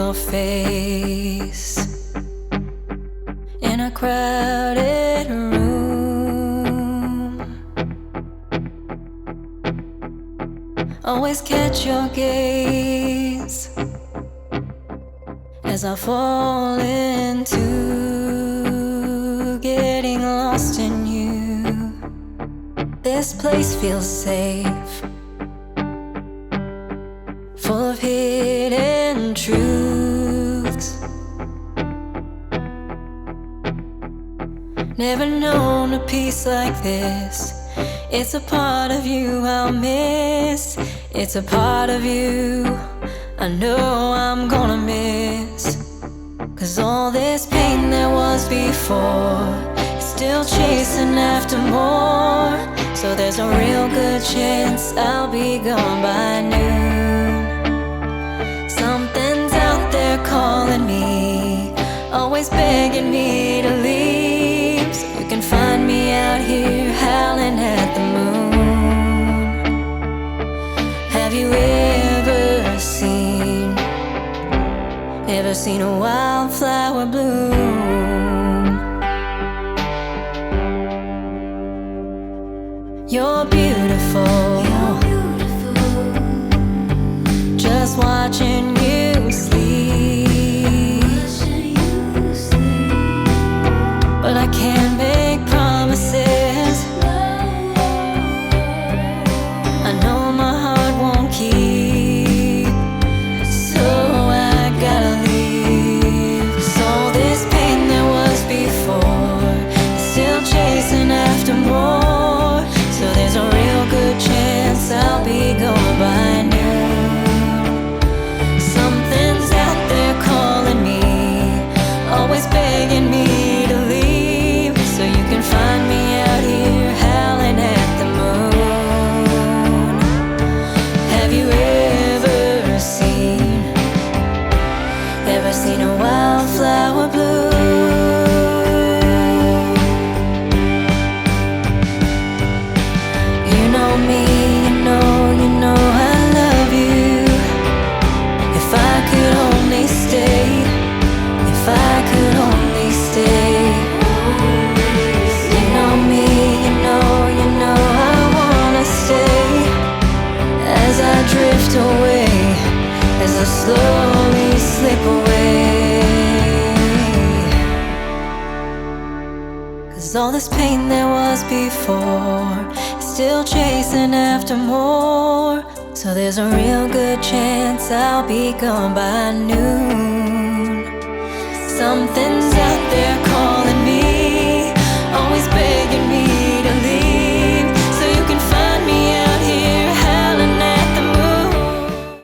your face in a crowded room. Always catch your gaze as I fall into getting lost in you. This place feels safe, full of hidden truths. Never known a peace like this. It's a part of you I'll miss. It's a part of you I know I'm gonna miss. 'Cause all this pain there was before is still chasing after more. So there's a real good chance I'll be gone by noon. Something's out there calling me, always begging me to leave. So you can find me out here howling at the moon. Have you ever seen a wildflower bloom? You're beautiful, just watching you sleep. But I can't make promises. I know my heart won't keep, so I gotta leave. 'Cause all this pain there was before is still chasing after more. So there's a real good chance I'll be gone by noon. Something's out there calling me, always begging me to leave. So you can find me out here howling at the moon. Have you ever seen a wildflower bloom? You know me, you know I love you. If I could only stay, if I could only stay. You know me, you know I wanna stay. As I drift away, as I slowly slip away. 'Cause all this pain there was before is still chasing after more. So there's a real good chance I'll be gone by noon.